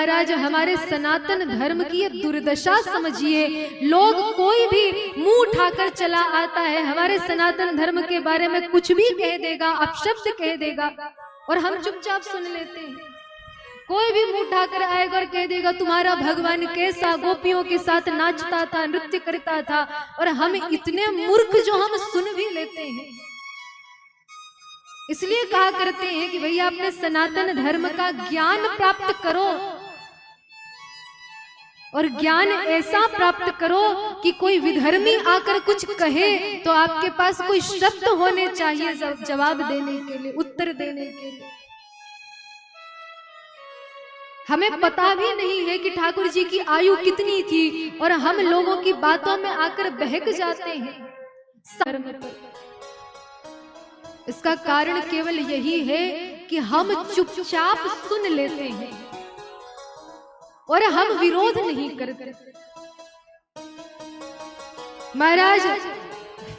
महाराज हमारे सनातन धर्म की ये दुर्दशा समझिए। लोग कोई भी मुंह उठाकर चला आता है, हमारे सनातन धर्म के बारे में कुछ भी कह देगा, अपशब्द कह देगा, और हम चुपचाप सुन लेते हैं। कोई भी मुंह उठाकर आएगा और कह देगा तुम्हारा भगवान कैसा गोपियों के साथ नाचता था, नृत्य करता था, और हम इतने मूर्ख जो हम सुन भी लेते हैं। इसलिए कहा करते हैं कि भैया अपने सनातन धर्म का ज्ञान प्राप्त करो, और ज्ञान ऐसा प्राप्त करो कि कोई विधर्मी आकर कुछ कहे तो आपके पास कोई शब्द होने चाहिए जवाब देने के लिए, उत्तर देने के लिए। हमें पता भी नहीं है कि ठाकुर जी की आयु कितनी थी, और हम लोगों की बातों में आकर बहक जाते हैं। इसका कारण केवल यही है कि हम चुपचाप सुन लेते हैं और हम विरोध नहीं करते। महाराज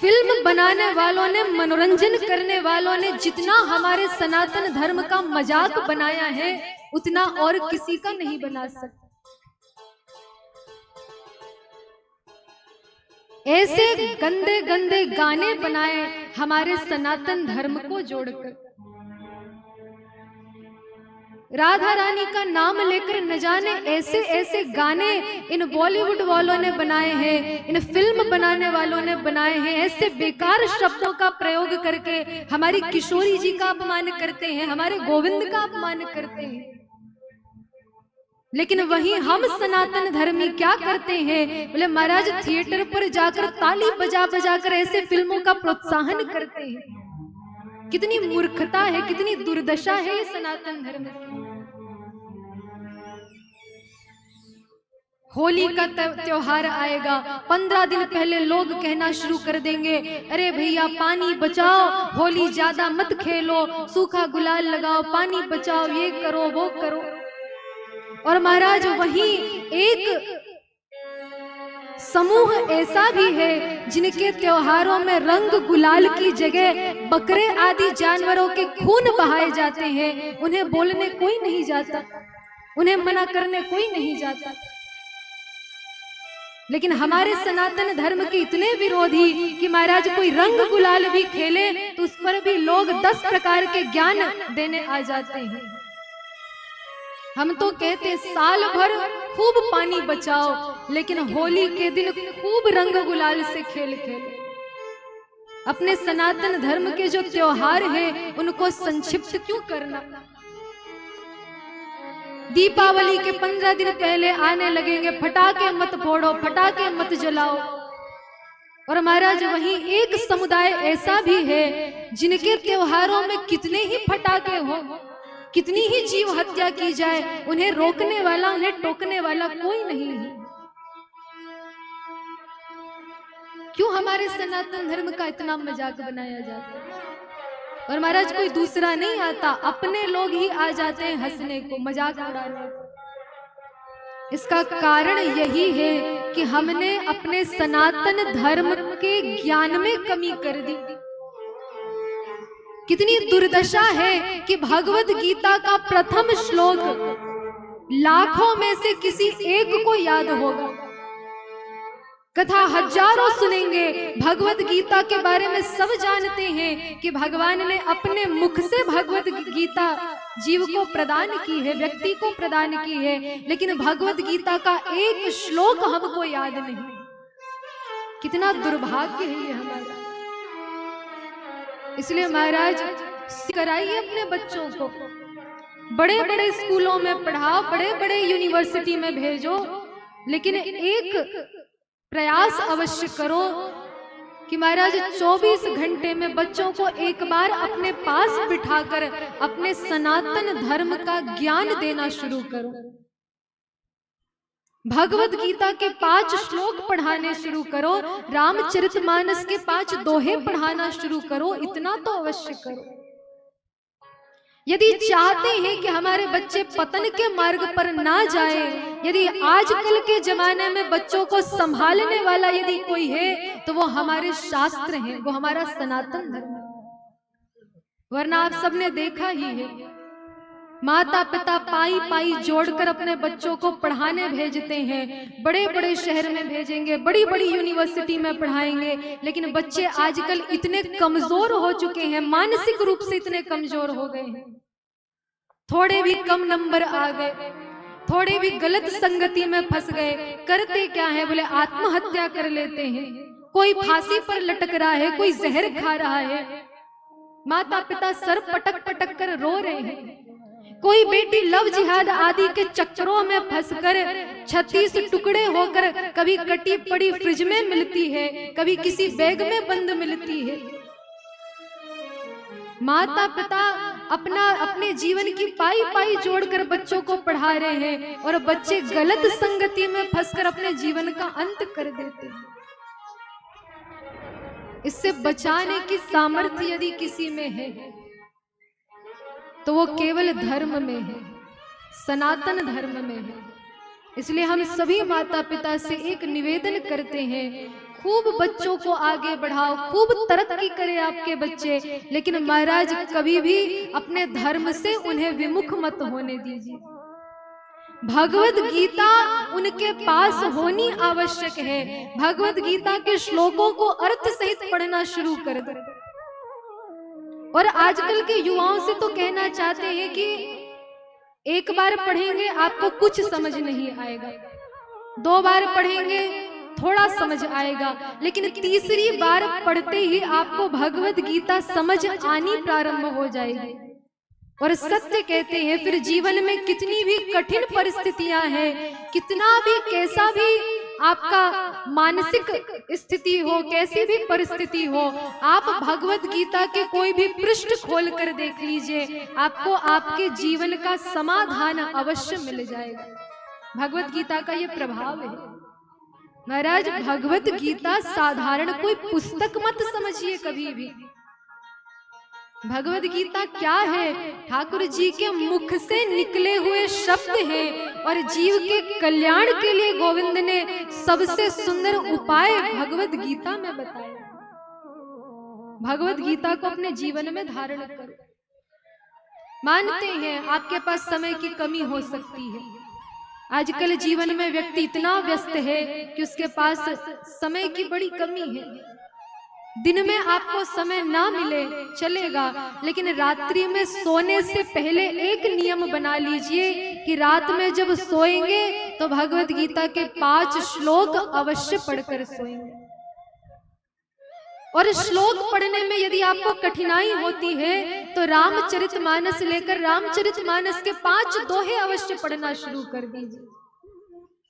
फिल्म बनाने वालों ने, मनोरंजन करने वालों ने जितना हमारे सनातन धर्म का मजाक बनाया है उतना और किसी का नहीं बना सकते। ऐसे गंदे गंदे गाने बनाए हमारे सनातन धर्म को जोड़कर। राधा रानी का नाम लेकर न जाने ऐसे ऐसे गाने इन बॉलीवुड वालों ने बनाए हैं, इन फिल्म बनाने वालों ने बनाए हैं। ऐसे बेकार शब्दों का प्रयोग करके हमारी किशोरी जी का अपमान करते हैं, हमारे गोविंद का अपमान करते हैं। लेकिन वहीं हम सनातन धर्मी क्या करते हैं, बोले महाराज थिएटर पर जाकर ताली बजा बजा कर ऐसे फिल्मों का प्रोत्साहन करते हैं। कितनी मूर्खता है, कितनी दुर्दशा है ये सनातन धर्म की। होली का त्योहार आएगा, 15 दिन पहले लोग कहना शुरू कर देंगे अरे भैया पानी बचाओ, होली ज्यादा मत खेलो, सूखा गुलाल लगाओ, पानी बचाओ, ये करो वो करो। और महाराज वहीं एक समूह ऐसा भी है जिनके त्योहारों में रंग गुलाल की जगह बकरे आदि जानवरों के खून बहाए जाते हैं। उन्हें बोलने कोई नहीं जाता, उन्हें मना करने कोई नहीं जाता। लेकिन हमारे सनातन धर्म के इतने विरोधी कि महाराज कोई रंग गुलाल भी खेले तो उस पर भी लोग 10 प्रकार के ज्ञान देने आ जाते हैं। हम तो कहते साल भर खूब पानी बचाओ, लेकिन होली के दिन खूब रंग गुलाल से खेल खेलो। अपने सनातन धर्म के जो त्योहार हैं उनको संक्षिप्त क्यों करना। दीपावली के 15 दिन पहले आने लगेंगे, फटाके मत फोड़ो, फटाके मत जलाओ। और महाराज वहीं एक समुदाय ऐसा भी है जिनके त्योहारों में कितने ही फटाके हो, कितनी ही जीव हत्या की जाए, उन्हें रोकने वाला, उन्हें टोकने वाला कोई नहीं है। क्यों हमारे सनातन धर्म का इतना मजाक बनाया जाता है? और महाराज कोई दूसरा नहीं आता, अपने लोग ही आ जाते हैं हंसने को, मजाक उड़ाने को। इसका कारण यही है कि हमने अपने सनातन धर्म के ज्ञान में कमी कर दी। कितनी दुर्दशा है कि भगवत गीता का प्रथम श्लोक लाखों में से किसी एक को याद होगा। कथा हजारों सुनेंगे, भगवत गीता के बारे में सब जानते हैं कि भगवान ने अपने मुख से भगवत गीता जीव को प्रदान की है, व्यक्ति को प्रदान की है, लेकिन भगवत गीता का एक श्लोक हमको याद नहीं। कितना दुर्भाग्य है ये हमारा। इसलिए महाराज कराइए अपने बच्चों को, बड़े बड़े स्कूलों में पढ़ाओ, बड़े बड़े यूनिवर्सिटी में भेजो, लेकिन एक प्रयास अवश्य करो कि महाराज 24 घंटे में बच्चों को एक बार अपने पास बिठाकर अपने सनातन धर्म का ज्ञान देना शुरू करो। भगवत गीता के 5 श्लोक पढ़ाने शुरू करो, रामचरितमानस के 5 दोहे पढ़ाना शुरू करो, इतना तो अवश्य करो। यदि चाहते हैं कि हमारे बच्चे पतन के मार्ग पर ना जाए, यदि आजकल के जमाने में बच्चों को संभालने वाला यदि कोई है तो वो हमारे शास्त्र हैं, वो हमारा सनातन धर्म है। वरना आप सबने देखा ही है माता पिता पाई पाई जोड़कर अपने बच्चों को पढ़ाने भेजते हैं, बड़े बड़े शहर में भेजेंगे, बड़ी बड़ी यूनिवर्सिटी में पढ़ाएंगे, लेकिन बच्चे आजकल इतने कमजोर हो चुके हैं, मानसिक रूप से इतने कमजोर हो गए हैं। थोड़े भी कम नंबर आ गए, थोड़े भी गलत संगति में फंस गए, करते क्या है बोले आत्महत्या कर लेते हैं। कोई फांसी पर लटक रहा है, कोई जहर खा रहा है, माता पिता सर पटक पटक कर रो रहे हैं। कोई बेटी लव जिहाद आदि के चक्करों में फंसकर 36 टुकड़े होकर कभी कटी पड़ी फ्रिज में मिलती है, कभी किसी बैग में बंद मिलती है। माता पिता अपने जीवन की पाई पाई जोड़कर बच्चों को पढ़ा रहे हैं और बच्चे गलत संगति में फंसकर अपने जीवन का अंत कर देते हैं। इससे बचाने की सामर्थ्य यदि किसी में है तो वो केवल धर्म में है, सनातन धर्म में है। इसलिए हम सभी माता पिता से एक निवेदन करते हैं, खूब बच्चों को आगे बढ़ाओ, खूब तरक्की करे आपके बच्चे, लेकिन महाराज कभी भी अपने धर्म से उन्हें विमुख मत होने दीजिए। भगवत गीता उनके पास होनी आवश्यक है। भगवत गीता के श्लोकों को अर्थ सहित पढ़ना शुरू कर दो। और आजकल के युवाओं से तो कहना चाहते हैं कि एक बार पढ़ेंगे आपको कुछ समझ नहीं आएगा, 2 बार पढ़ेंगे थोड़ा समझ आएगा, लेकिन तीसरी बार पढ़ते ही आपको भगवत गीता समझ आनी प्रारंभ हो जाएगी। और सत्य कहते हैं फिर जीवन में कितनी भी कठिन परिस्थितियां हैं, कितना भी कैसा भी आपका मानसिक स्थिति हो, कैसी भी परिस्थिति हो, आप भगवत गीता के कोई भी पृष्ठ खोल कर देख लीजिए, आपको आपके जीवन का समाधान अवश्य मिल जाएगा। भगवत गीता का ये प्रभाव है। महाराज भगवत गीता साधारण कोई पुस्तक मत समझिए कभी भी। भगवत गीता क्या है? ठाकुर जी के मुख से निकले हुए शब्द हैं और जीव के कल्याण के लिए गोविंद ने सबसे सुंदर उपाय भगवत गीता में बताया। भगवत गीता को अपने जीवन में धारण करो। मानते हैं आपके पास समय की कमी हो सकती है, आजकल जीवन में व्यक्ति इतना व्यस्त है कि उसके पास समय की बड़ी कमी है। दिन में आपको समय ना मिले चलेगा, लेकिन रात्रि में सोने से पहले एक नियम बना लीजिए कि रात में जब सोएंगे तो भगवत गीता के 5 श्लोक अवश्य पढ़कर सोएंगे। और श्लोक पढ़ने में यदि आपको कठिनाई होती है तो रामचरितमानस लेकर रामचरितमानस के 5 दोहे अवश्य पढ़ना शुरू कर दीजिए।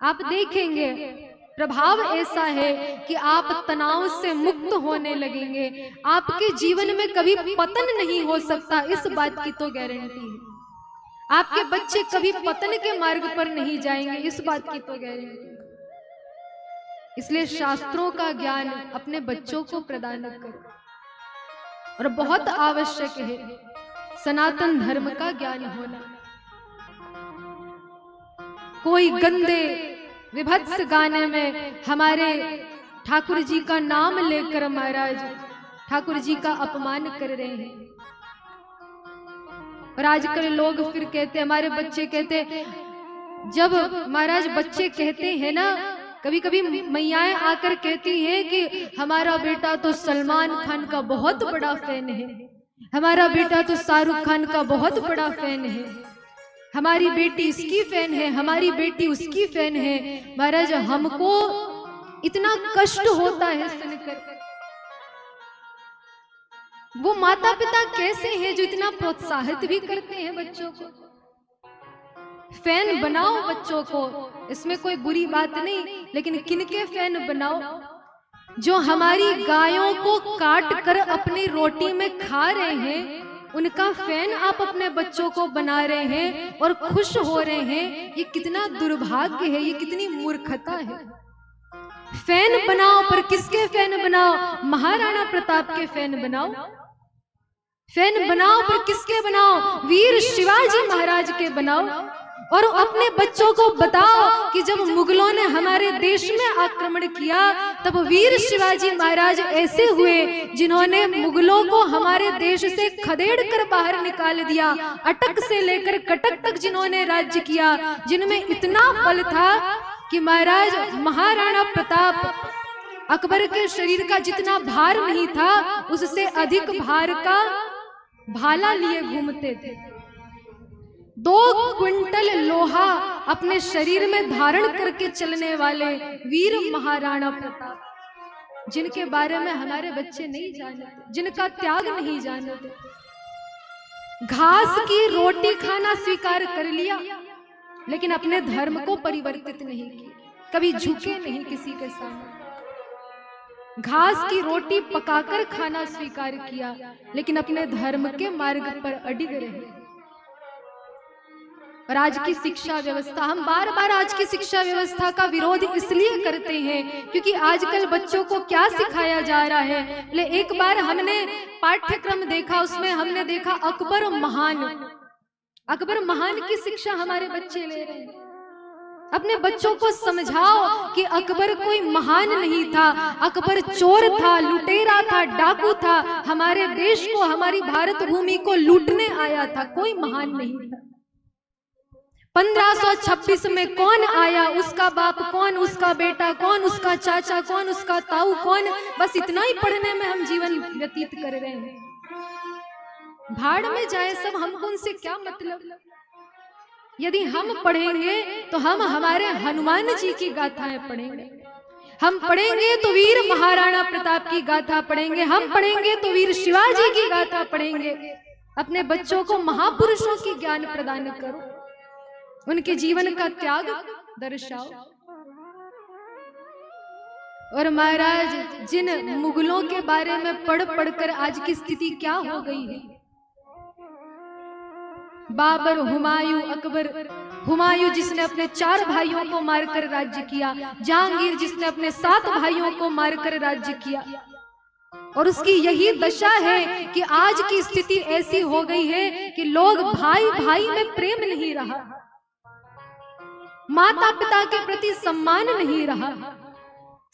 आप देखेंगे प्रभाव ऐसा है कि आप तनाव से मुक्त होने लगेंगे। आपके जीवन में कभी पतन नहीं हो सकता, इस बात की तो गारंटी है। आपके बच्चे कभी पतन के मार्ग पर नहीं जाएंगे, इस बात की तो गारंटी है। इसलिए शास्त्रों का ज्ञान अपने बच्चों को प्रदान करो और बहुत आवश्यक है सनातन धर्म का ज्ञान होना। कोई गंदे विभत्स गाने में हमारे ठाकुर जी का नाम लेकर महाराज ठाकुर जी का अपमान कर रहे हैं। और आजकल लोग फिर कहते, हमारे बच्चे कहते, जब महाराज बच्चे कहते हैं ना, कभी कभी मैयाएं आकर कहती है कि हमारा बेटा तो सलमान खान का बहुत बड़ा फैन है, हमारा बेटा तो शाहरुख खान का बहुत बड़ा फैन है, हमारी बेटी इसकी फैन है, हमारी बेटी उसकी फैन है। महाराज हमको इतना कष्ट होता है सुनकर। वो माता पिता कैसे हैं जो इतना प्रोत्साहित भी करते हैं बच्चों को। फैन बनाओ बच्चों को, इसमें कोई बुरी बात नहीं, लेकिन किनके फैन बनाओ? जो हमारी गायों को काट कर अपनी रोटी में खा रहे हैं, उनका फैन आप अपने बच्चों को बना रहे हैं और खुश हो रहे हैं। ये कितना दुर्भाग्य है, ये कितनी मूर्खता है। फैन बनाओ, पर किसके फैन बनाओ? महाराणा प्रताप के फैन बनाओ। फैन बनाओ पर किसके बनाओ? वीर शिवाजी महाराज के बनाओ। और अपने बच्चों को बताओ कि जब मुगलों ने हमारे हमारे देश में आक्रमण किया, तब वीर शिवाजी महाराज ऐसे हुए जिन्होंने मुगलों को हमारे देश से खदेड़ कर बाहर निकाल दिया। अटक से लेकर कटक तक जिन्होंने राज्य किया, जिनमें इतना बल था कि महाराज महाराणा प्रताप अकबर के शरीर का जितना भार नहीं था, उससे अधिक भार का भाला लिए घूमते थे। 2 क्विंटल लोहा अपने शरीर में धारण करके चलने वाले वीर महाराणा प्रताप, जिनके बारे में हमारे बच्चे नहीं जानते, जिनका त्याग नहीं जानते। घास की रोटी खाना स्वीकार कर लिया, लेकिन अपने धर्म को परिवर्तित नहीं किया, कभी झुके नहीं किसी के सामने। घास की रोटी पकाकर खाना स्वीकार किया, लेकिन अपने धर्म के मार्ग पर अडिग रहे। और आज की शिक्षा व्यवस्था, हम बार बार आज की शिक्षा व्यवस्था का विरोध इसलिए करते हैं क्योंकि आजकल बच्चों को क्या सिखाया जा रहा है। एक बार हमने पाठ्यक्रम देखा, उसमें हमने देखा अकबर महान। अकबर महान की शिक्षा हमारे बच्चे ले रहे हैं। अपने बच्चों को समझाओ कि अकबर कोई महान नहीं था, अकबर चोर था, लुटेरा था, डाकू था, हमारे देश को, हमारी भारत भूमि को लूटने आया था, कोई महान नहीं था। 1526 में कौन आया, उसका बाप कौन, उसका बेटा कौन, उसका चाचा कौन, उसका ताऊ कौन, बस इतना ही पढ़ने में हम जीवन व्यतीत कर रहे हैं। भाड़ में जाए सब, हमको उनसे क्या मतलब। यदि हम पढ़ेंगे तो हम हमारे हनुमान जी की गाथाएं पढ़ेंगे, हम पढ़ेंगे तो वीर महाराणा प्रताप की गाथा पढ़ेंगे, हम पढ़ेंगे तो वीर शिवाजी की गाथा पढ़ेंगे। अपने बच्चों को महापुरुषों की ज्ञान प्रदान करो, उनके जीवन का त्याग दर्शाओ। और महाराज जिन मुगलों के बारे में पढ़ पढ़कर आज की स्थिति क्या हो गई है। बाबर, हुमायूं, अकबर, हुमायूं जिसने अपने 4 भाइयों को मारकर राज्य किया, जहांगीर जिसने अपने 7 भाइयों को मारकर राज्य किया, और उसकी यही दशा है कि आज की स्थिति ऐसी हो गई है कि लोग भाई भाई में प्रेम नहीं रहा, माता पिता के प्रति सम्मान नहीं रहा,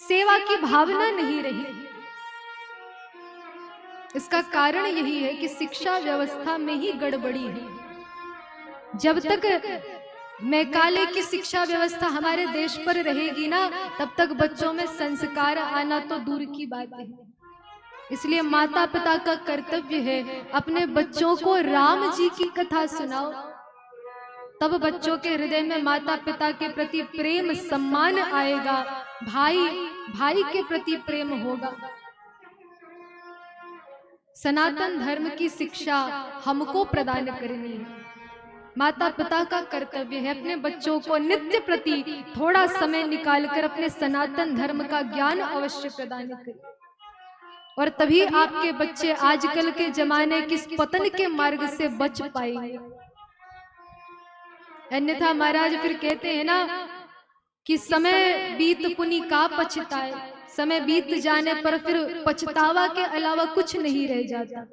सेवा की भावना नहीं रही। इसका कारण यही है कि शिक्षा व्यवस्था में ही गड़बड़ी है। जब तक मैकाले की शिक्षा व्यवस्था हमारे देश पर रहेगी ना, तब तक बच्चों में संस्कार आना तो दूर की बात है। इसलिए माता पिता का कर्तव्य है अपने बच्चों को राम जी की कथा सुनाओ, तब बच्चों के हृदय में माता पिता के प्रति प्रेम सम्मान आएगा, भाई भाई के प्रति प्रेम होगा। सनातन धर्म की शिक्षा हमको प्रदान करनी है। माता पिता का कर्तव्य है अपने बच्चों को नित्य प्रति थोड़ा समय निकालकर अपने सनातन धर्म का ज्ञान अवश्य प्रदान करें, और तभी आपके बच्चे आजकल के जमाने के पतन के मार्ग से बच पाएंगे। अन्यथा महाराज फिर कहते हैं ना कि समय बीत पुनि का पछताए, समय बीत जाने पर फिर पछतावा के अलावा कुछ नहीं रह जाता।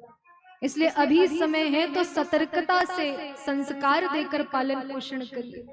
इसलिए अभी समय है तो सतर्कता से संस्कार देकर पालन पोषण करिए।